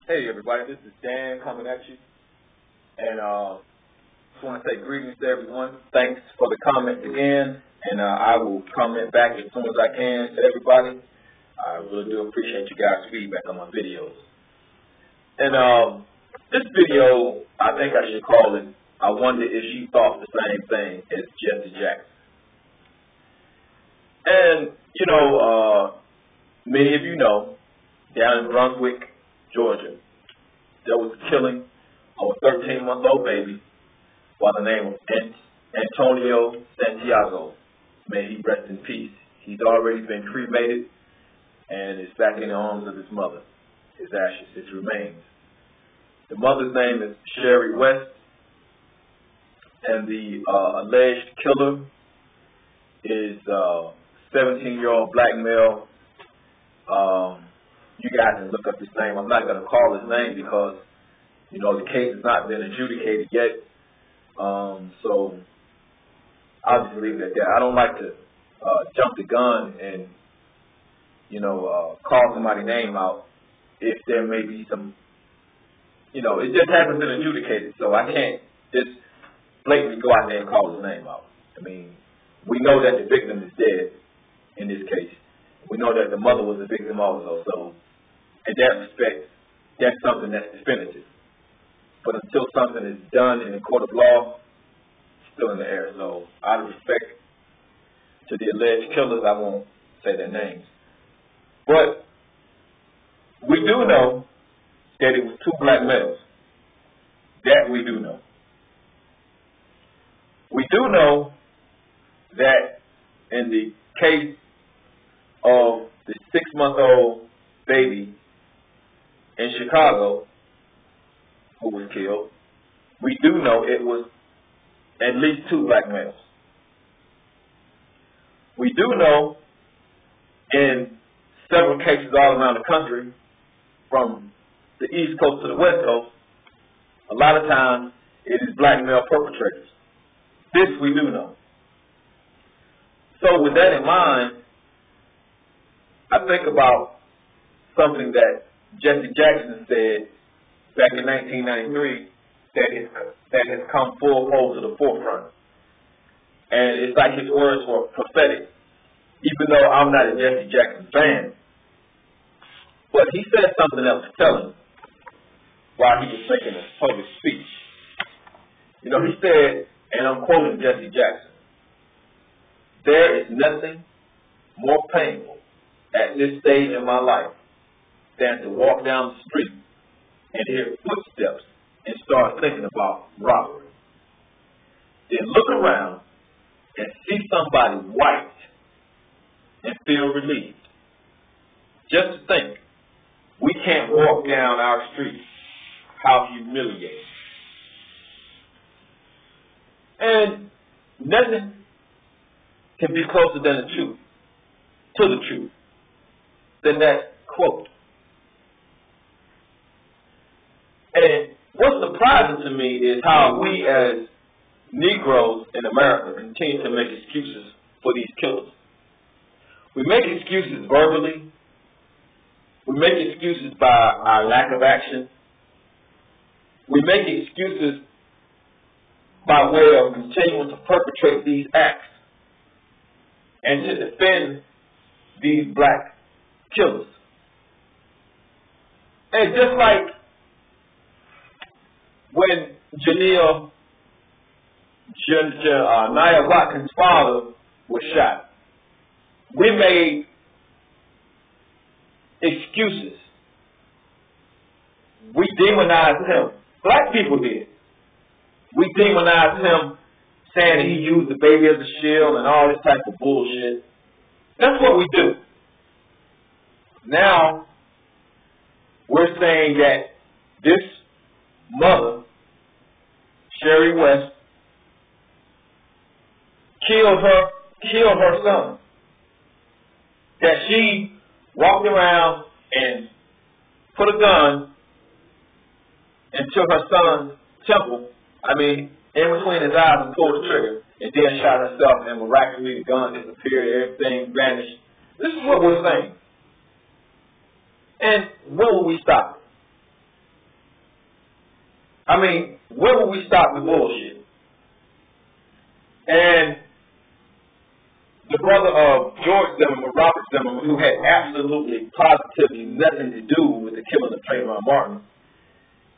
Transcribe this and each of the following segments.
Hey everybody, this is Dan coming at you, and just want to say greetings to everyone. Thanks for the comments again, and I will comment back as soon as I can to everybody. I really do appreciate you guys' feedback on my videos. And this video, I think I should call it, I wonder if she thought the same thing as Jessie Jackson. And, many of you know, down in Brunswick, Georgia, there was a killing of a 13-month-old baby by the name of Antonio Santiago. May he rest in peace. He's already been cremated and is back in the arms of his mother, his ashes, his remains. The mother's name is Sherry West, and the alleged killer is a 17-year-old black male. You guys can look up his name. I'm not going to call his name because, the case has not been adjudicated yet. So I'll just leave it at that. I don't like to jump the gun and, call somebody's name out if there may be some, it just hasn't been adjudicated. So I can't just blatantly go out there and call his name out. I mean, we know that the victim is dead in this case. We know that the mother was a victim also. So in that respect, that's something that's definitive. But until something is done in the court of law, it's still in the air. So out of respect to the alleged killers, I won't say their names. But we do know that it was two black males. That we do know. We do know that in the case of the 6-month-old baby in Chicago who was killed, we do know it was at least two black males. We do know in several cases all around the country, from the East Coast to the West Coast, a lot of times it is black male perpetrators. This we do know. So with that in mind, I think about something that Jessie Jackson said back in 1993 that has come full to the forefront. And it's like his words were prophetic, even though I'm not a Jessie Jackson fan. But he said something else telling while he was making a public speech. He said, and I'm quoting Jessie Jackson, "There is nothing more painful at this stage in my life than to walk down the street and hear footsteps and start thinking about robbery. Then look around and see somebody white and feel relieved. Just to think, we can't walk down our streets. How humiliating." And nothing can be closer than the truth, to the truth, than that quote. And what's surprising to me is how we as Negroes in America continue to make excuses for these killers. We make excuses verbally. We make excuses by our lack of action. We make excuses by way of continuing to perpetrate these acts and to defend these black killers. And just like when Nia Watkins' father was shot, we made excuses. We demonized him. Black people did. We demonized him, saying that he used the baby as a shield and all this type of bullshit. That's what we do. Now, we're saying that this mother, Sherry West, killed her son. That she walked around and put a gun into her son's temple, in between his eyes, and pulled the trigger, and then shot herself, and miraculously the gun disappeared, everything vanished. This is what we're saying. And when will we stop? I mean, where will we stop the bullshit? And the brother of George Zimmerman, Robert Zimmerman, who had absolutely, positively nothing to do with the killing of Trayvon Martin,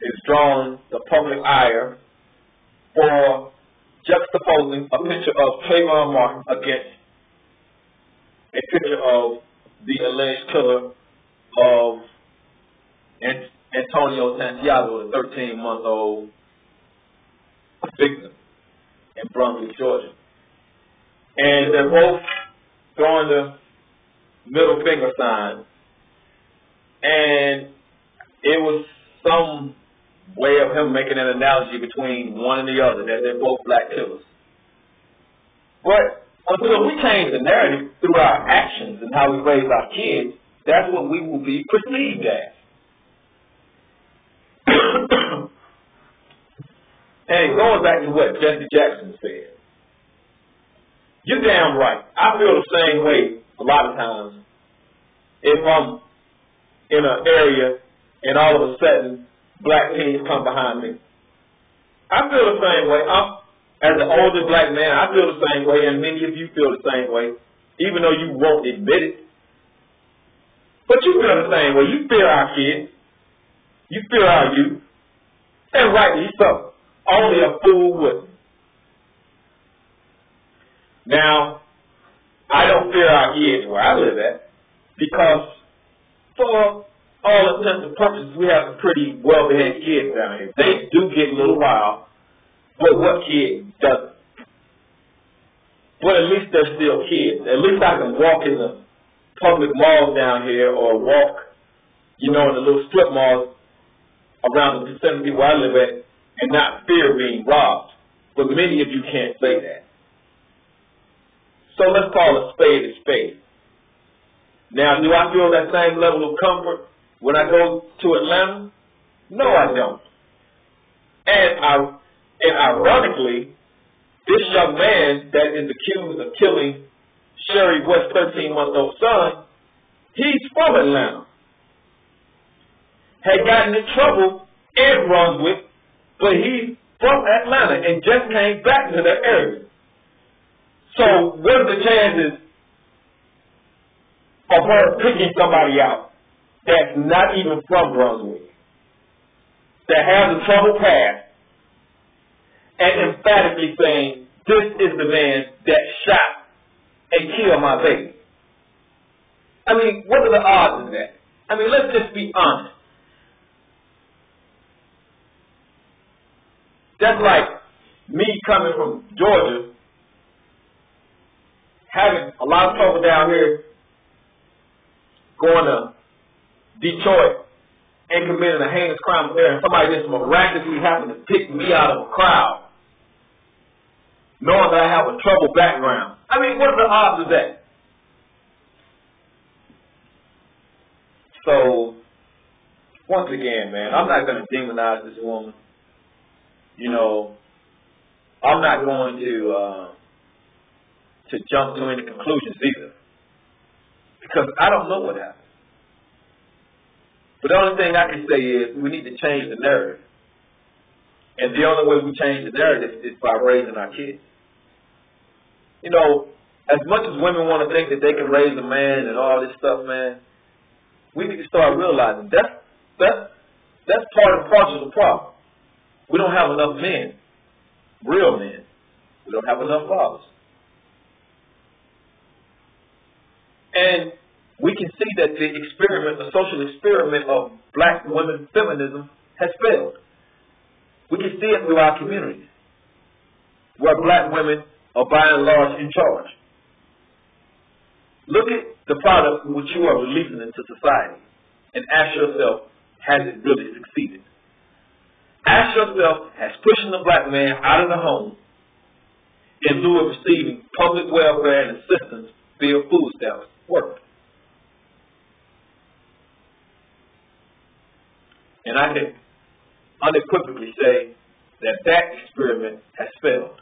is drawing the public ire for juxtaposing a picture of Trayvon Martin against a picture of the alleged killer of Antonio Santiago, the 13-month-old victim in Brunswick, Georgia. And they're both throwing the middle finger sign. And it was some way of him making an analogy between one and the other, that they're both black killers. But until we change the narrative through our actions and how we raise our kids, that's what we will be perceived as. And going back to what Jessie Jackson said, you're damn right. I feel the same way a lot of times. If I'm in an area and all of a sudden black teens come behind me, I feel the same way. As an older black man, I feel the same way, and many of you feel the same way, even though you won't admit it. But you feel the same way. You fear our kids. You fear our youth. And rightly so. Only a fool wouldn't. Now, I don't fear our kids where I live at, because for all intents and purposes, we have some pretty well-behaved kids down here. They do get a little wild, but what kid doesn't? But at least they're still kids. At least I can walk in the public malls down here, or walk, in the little strip malls around the vicinity where I live at, and not fear being robbed. But many of you can't say that. So let's call a spade a spade. Now, do I feel that same level of comfort when I go to Atlanta? No, I don't. And ironically, this young man that is accused of killing Sherry West's 13-month-old son, he's from Atlanta. Had gotten in trouble in Brunswick, but he's from Atlanta and just came back to the area. So what are the chances of her picking somebody out that's not even from Brunswick, that has a troubled past, and emphatically saying, this is the man that shot and killed my baby? I mean, what are the odds of that? I mean, let's just be honest. That's like me coming from Georgia, having a lot of trouble down here, going to Detroit and committing a heinous crime there, and somebody just miraculously happened to pick me out of a crowd, knowing that I have a troubled background. I mean, what are the odds of that? So, once again, man, I'm not going to demonize this woman. I'm not going to jump to any conclusions either, because I don't know what happened. But the only thing I can say is we need to change the narrative. And the only way we change the narrative is by raising our kids. As much as women want to think that they can raise a man and all this stuff, man, we need to start realizing that's part and parcel of the problem. We don't have enough men, real men. We don't have enough fathers. And we can see that the social experiment of black women feminism has failed. We can see it through our communities, where black women are by and large in charge. Look at the product which you are releasing into society and ask yourself, has it really succeeded? Ask yourself, has pushing the black man out of the home in lieu of receiving public welfare and assistance via food stamps worked? And I can unequivocally say that experiment has failed.